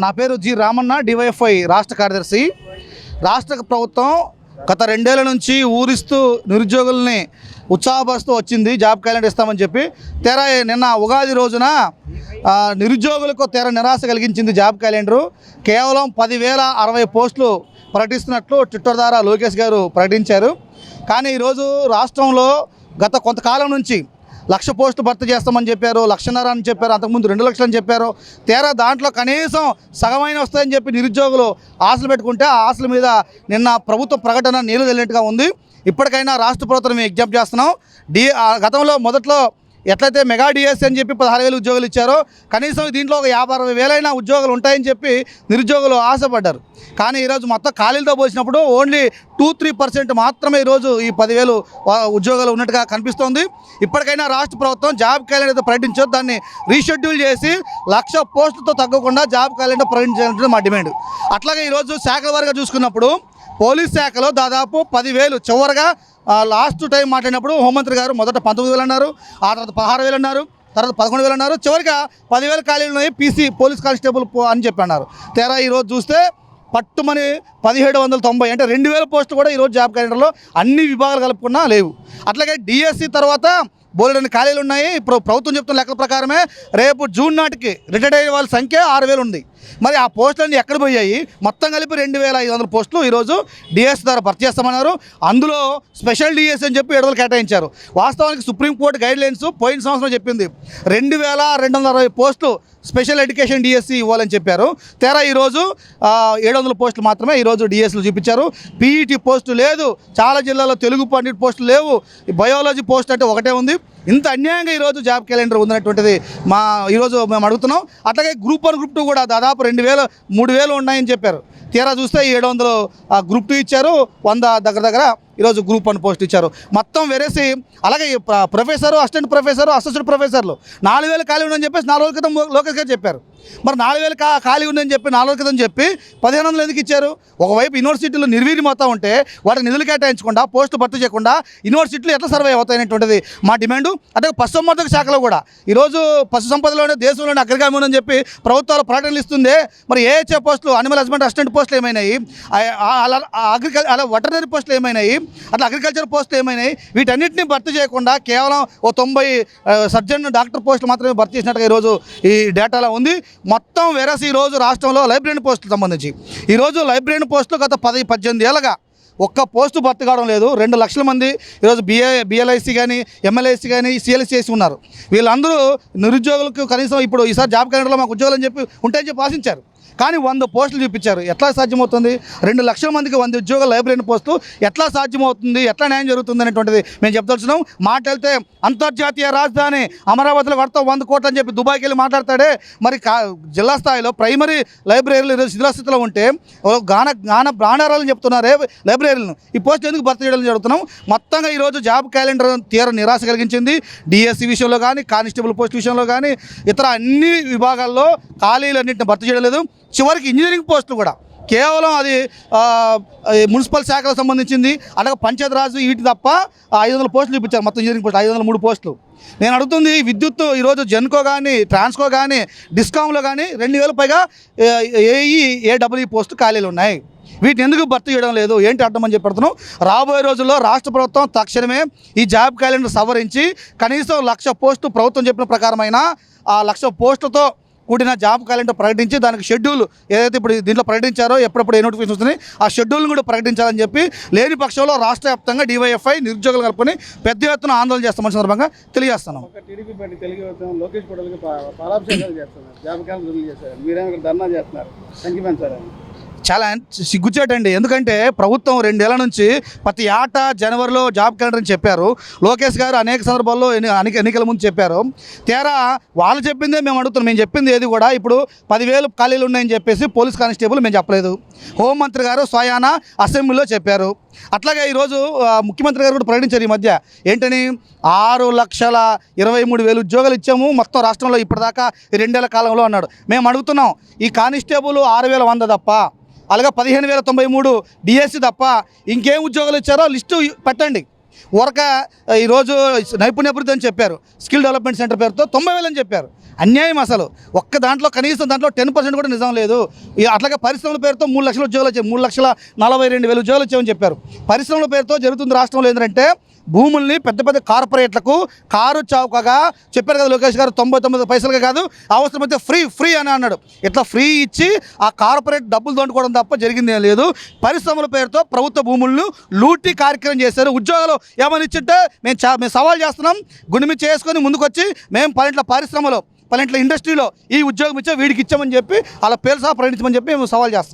నా పేరు G Ramanna, DYFI రాష్ట్ర కార్యదర్శి. రాష్ట్ర ప్రభుత్వం గత 2 ఏళ్ల నుంచి ఊరిస్తూ నిరుద్యోగుల్ని ఉత్సాహపరుస్తూ వచ్చింది. జాబ్ క్యాలెండర్ ఇస్తామని చెప్పి నిన్న ఉగాది రోజున నిరుద్యోగులకు నిరాశ కలిగించింది జాబ్ క్యాలెండరు. కేవలం 10,060 పోస్టులు ప్రకటిస్తున్నట్లు ట్విట్టర్ ద్వారా లోకేష్ గారు ప్రకటించారు. కానీ ఈరోజు రాష్ట్రంలో గత కొంతకాలం నుంచి 1,00,000 పోస్టులు భర్తీ చేస్తామని చెప్పారు, 1,50,000 అని చెప్పారు, అంతకుముందు 2 లక్షలు అని చెప్పారు. దాంట్లో కనీసం సగమైన వస్తాయని చెప్పి నిరుద్యోగులు ఆశలు పెట్టుకుంటే ఆ ఆశల మీద నిన్న ప్రభుత్వ ప్రకటన నీళ్లు వెళ్ళినట్టుగా ఉంది. ఇప్పటికైనా రాష్ట్ర ప్రభుత్వం మేము విజ్ఞప్తి చేస్తున్నాం. గతంలో మొదట్లో ఎట్లయితే మెగా డిఎస్సీ అని చెప్పి 16,000 ఉద్యోగులు ఇచ్చారో కనీసం దీంట్లో ఒక 50-60 ఉద్యోగులు ఉంటాయని చెప్పి నిరుద్యోగులు ఆశపడ్డారు. కానీ ఈరోజు మొత్తం ఖాళీలతో పోల్చినప్పుడు ఓన్లీ 2-3% మాత్రమే ఈరోజు ఈ 10,000 ఉద్యోగాలు ఉన్నట్టుగా కనిపిస్తోంది. ఇప్పటికైనా రాష్ట్ర ప్రభుత్వం జాబ్ క్యాలెండర్ ప్రకటించో దాన్ని రీషెడ్యూల్ చేసి 1,00,000 పోస్టులతో తగ్గకుండా జాబ్ క్యాలెండర్ ప్రకటించాలంటే మా డిమాండ్. అట్లాగే ఈరోజు శాఖల వారీగా చూసుకున్నప్పుడు పోలీస్ శాఖలో దాదాపు 10,000 చివరిగా లాస్ట్ టైం మాట్లాడినప్పుడు హోంమంత్రి గారు మొదట 19,000 అన్నారు, ఆ తర్వాత 16,000 అన్నారు, తర్వాత 11,000 అన్నారు, చివరిగా 10,000 ఖాళీలు ఉన్నాయి పీసీ పోలీస్ కానిస్టేబుల్ అని చెప్పి అన్నారు. ఈరోజు చూస్తే పట్టుమని 1,790 అంటే 2,000 పోస్టులు కూడా ఈరోజు జాబ్ క్యాలెండర్లో అన్ని విభాగాలు కలుపుకున్నా లేవు. అట్లాగే డిఎస్సి తర్వాత బోలెడన్ని ఖాళీలు ఉన్నాయి. ఇప్పుడు ప్రభుత్వం చెప్తున్న లెక్కల ప్రకారమే రేపు జూన్ నాటికి రిటైర్డ్ అయ్యే వాళ్ళ సంఖ్య 6,000 ఉంది. మరి ఆ పోస్టులన్నీ ఎక్కడ పోయాయి? మొత్తం కలిపి 2,500 పోస్టులు ఈరోజు డిఎస్సి ద్వారా భర్తీ చేస్తామన్నారు. అందులో స్పెషల్ డిఎస్సి అని చెప్పి 7 కేటాయించారు. వాస్తవానికి సుప్రీంకోర్టు గైడ్లైన్స్ పోయిన సంవత్సరం చెప్పింది 2,260 పోస్టులు స్పెషల్ ఎడ్యుకేషన్ డిఎస్సి ఇవ్వాలని చెప్పారు. ఈరోజు 700 పోస్టులు మాత్రమే ఈరోజు డిఎస్సీలు చూపించారు. పీఈటీ పోస్టు లేదు, చాలా జిల్లాలో తెలుగు పండిట్ పోస్టులు లేవు, బయాలజీ పోస్ట్ అంటే ఒకటే ఉంది. ఇంత అన్యాయంగా ఈరోజు జాబ్ క్యాలెండర్ ఉందనేటువంటిది ఈరోజు మేము అడుగుతున్నాం. అట్లాగే గ్రూప్ 1 గ్రూప్ 2 కూడా దాదాపు 2,000 3,000 ఉన్నాయని చెప్పారు. చూస్తే 700 గ్రూప్ 2 ఇచ్చారు, 100 దగ్గర ఈరోజు గ్రూప్ 1 పోస్ట్ ఇచ్చారు. మొత్తం వెరేసి అలాగే ప్రొఫెసరు, అసిస్టెంట్ ప్రొఫెసరు, అసోసియేట్ ప్రొఫెసర్లు 4,000 ఖాళీ ఉందని చెప్పేసి 4 రోజుల క్రితం లోకేష్ గారు చెప్పారు. మరి 4,000 ఖాళీ ఉందని చెప్పి 4 రోజుల క్రితం చెప్పి 1,500 ఎందుకు ఇచ్చారు? ఒకవైపు యూనివర్సిటీలు నిర్వీర్యం అవుతూ ఉంటే వాటికి నిధులు కేటాయించకుండా పోస్టులు భర్తీ చేయకుండా యూనివర్సిటీలు ఎట్లా సర్వే అవుతాయనేటువంటిది మా డిమాండు. అంటే పశుసంవర్ధక శాఖలో కూడా ఈరోజు పశు సంపదలోనే దేశంలోనే అగ్రగామి ఉందని చెప్పి ప్రభుత్వాలు ప్రకటనలు ఇస్తుంది. మరి ఏహెచ్ఏ పోస్టులు, అనిమల్ హస్బెండరీ అసిస్టెంట్ పోస్టులు ఏమైనాయి? అలా వెటర్నరీ పోస్టులు ఏమైనాయి? అట్లా అగ్రికల్చర్ పోస్టులు ఏమైనాయి? వీటన్నిటిని భర్తీ చేయకుండా కేవలం 90 సర్జన్ డాక్టర్ పోస్టులు మాత్రమే భర్తీ చేసినట్టుగా ఈరోజు ఈ డేటాలో ఉంది. మొత్తం వెరసి ఈరోజు రాష్ట్రంలో లైబ్రరీ పోస్టులకు సంబంధించి ఈరోజు లైబ్రరీ పోస్టులు గత 10-18 ఏళ్ళగా ఒక్క పోస్టు భర్తీ కావడం లేదు. 2 లక్షల మంది ఈరోజు బిఎల్ఐసి కానీ ఎంఎల్ఐసి కానీ సిఎల్సి చేసి ఉన్నారు. వీళ్ళందరూ నిరుద్యోగులకు కనీసం ఇప్పుడు ఈసారి జాబ్ క్యాలెండర్లో మాకు ఉద్యోగాలు అని చెప్పి ఉంటాయని చెప్పి ఆశించారు. కానీ 100 పోస్టులు చూపించారు. ఎట్లా సాధ్యమవుతుంది? 2 లక్షల మందికి 100 ఉద్యోగాలు లైబ్రరీ పోస్టులు ఎట్లా సాధ్యమవుతుంది? ఎట్లా న్యాయం జరుగుతుంది అనేటువంటిది మేము చెప్తున్నాం. మాట్లాడితే అంతర్జాతీయ రాజధాని అమరావతిలో కడతాం 100 కోట్లు అని చెప్పి దుబాయ్కి వెళ్ళి మాట్లాడతాడే. మరి జిల్లా స్థాయిలో ప్రైమరీ లైబ్రరీలు ఈరోజు శిథిలాస్థితిలో ఉంటే ప్రాణారాలని చెప్తున్నారే లైబ్రరీలను, ఈ పోస్టులు ఎందుకు భర్తీ చేయడం జరుగుతున్నాం? మొత్తంగా ఈరోజు జాబ్ క్యాలెండర్ తీవ్ర నిరాశ కలిగించింది. డిఎస్సి విషయంలో కానీ, కానిస్టేబుల్ పోస్ట్ విషయంలో కానీ, ఇతర అన్ని విభాగాల్లో ఖాళీలన్నింటిని భర్తీ చేయడం లేదు. చివరికి ఇంజనీరింగ్ పోస్టులు కూడా కేవలం అది మున్సిపల్ శాఖలకు సంబంధించింది, అలాగే పంచాయతీరాజ్ వీటి తప్ప 500 పోస్టులు చూపించారు. మొత్తం ఇంజనీరింగ్ పోస్టులు 503 పోస్టులు. నేను అడుగుతుంది విద్యుత్ ఈరోజు జెన్కో కానీ, ట్రాన్స్కో కానీ, డిస్కామ్లో కానీ 2,000 పైగా ఏఈఏడబ్ల్యూ పోస్టు ఖాళీలు ఉన్నాయి. వీటిని ఎందుకు భర్తీ చేయడం లేదు? ఏంటి అర్థమని చెప్పి పెడుతున్నాం. రాబోయే రోజుల్లో రాష్ట్ర ప్రభుత్వం తక్షణమే ఈ జాబ్ క్యాలెండర్ సవరించి కనీసం 1,00,000 పోస్టు ప్రభుత్వం చెప్పిన ప్రకారమైన ఆ 1,00,000 పోస్టులతో కూడిన జాబ్ క్యాలెండర్ ప్రకటించి దానికి షెడ్యూల్ ఏదైతే ఇప్పుడు దీంట్లో ప్రకటించారో ఎప్పుడప్పుడు ఏ నోటిఫికేషన్ వస్తున్నాయి ఆ షెడ్యూల్ని కూడా ప్రకటించాలని చెప్పి, లేని పక్షంలో రాష్ట్ర వ్యాప్తంగా డివైఎఫ్ఐ నిరుద్యోగులు కలుపుకొని పెద్ద ఎత్తున ఆందోళన చేస్తామని సందర్భంగా తెలియజేస్తున్నాం. చాలా సిగ్గుచేటండి. ఎందుకంటే ప్రభుత్వం 2 ఏళ్ల నుంచి ప్రతి ఏటా జనవరిలో జాబ్ క్యాలెండర్ అని చెప్పారు. లోకేష్ గారు అనేక సందర్భాల్లో ఎన్నికల ముందు చెప్పారు. వాళ్ళు చెప్పిందే మేము అడుగుతున్నాం. మేము చెప్పింది ఏది కూడా ఇప్పుడు 10,000 ఖాళీలు ఉన్నాయని చెప్పేసి పోలీస్ కానిస్టేబుల్ మేము చెప్పలేదు. హోంమంత్రి గారు స్వయాన అసెంబ్లీలో చెప్పారు. అట్లాగే ఈరోజు ముఖ్యమంత్రి గారు కూడా ప్రకటించారు ఈ మధ్య. ఏంటని 6,23,000 ఉద్యోగాలు ఇచ్చాము మొత్తం రాష్ట్రంలో ఇప్పటిదాకా 2 ఏళ్ల కాలంలో అన్నాడు. మేము అడుగుతున్నాం, ఈ కానిస్టేబుల్ 6,100 తప్ప, అలాగే 15,093 డిఎస్సి తప్ప ఇంకేం ఉద్యోగాలు ఇచ్చారో లిస్టు పెట్టండి. ఈరోజు నైపుణ్య అభివృద్ధి అని చెప్పారు, స్కిల్ డెవలప్మెంట్ సెంటర్ పేరుతో 90,000 అని చెప్పారు. అన్యాయం అసలు. ఒక్క దాంట్లో కనీసం దాంట్లో 10% కూడా నిజం లేదు. అట్లాగే పరిశ్రమల పేరుతో 3 లక్షల ఉద్యోగాలు వచ్చాయి, 3,42,000 ఉద్యోగాలు వచ్చాయని చెప్పారు. పరిశ్రమల పేరుతో జరుగుతుంది రాష్ట్రంలో ఏంటంటే భూముల్ని పెద్ద పెద్ద కార్పొరేట్లకు కారు చౌకగా చెప్పారు కదా లోకేష్ గారు, 99 పైసలుగా కాదు, అవసరమైతే ఫ్రీ అని అన్నాడు. ఇట్లా ఫ్రీ ఇచ్చి ఆ కార్పొరేట్ డబ్బులు దండుకోవడం తప్ప జరిగింది ఏం లేదు. పరిశ్రమల పేరుతో ప్రభుత్వ భూములను లూటీ కార్యక్రమం చేశారు. ఉద్యోగాలు ఏమని ఇచ్చింటే మేము సవాల్ చేస్తున్నాం, గుండె చేసుకొని ముందుకొచ్చి మేము 12 పరిశ్రమలో 12 ఇండస్ట్రీలో ఈ ఉద్యోగం ఇచ్చా వీడికి ఇచ్చామని చెప్పి అలా పేరు సహా ప్రకటించమని చెప్పి మేము సవాల్ చేస్తున్నాం.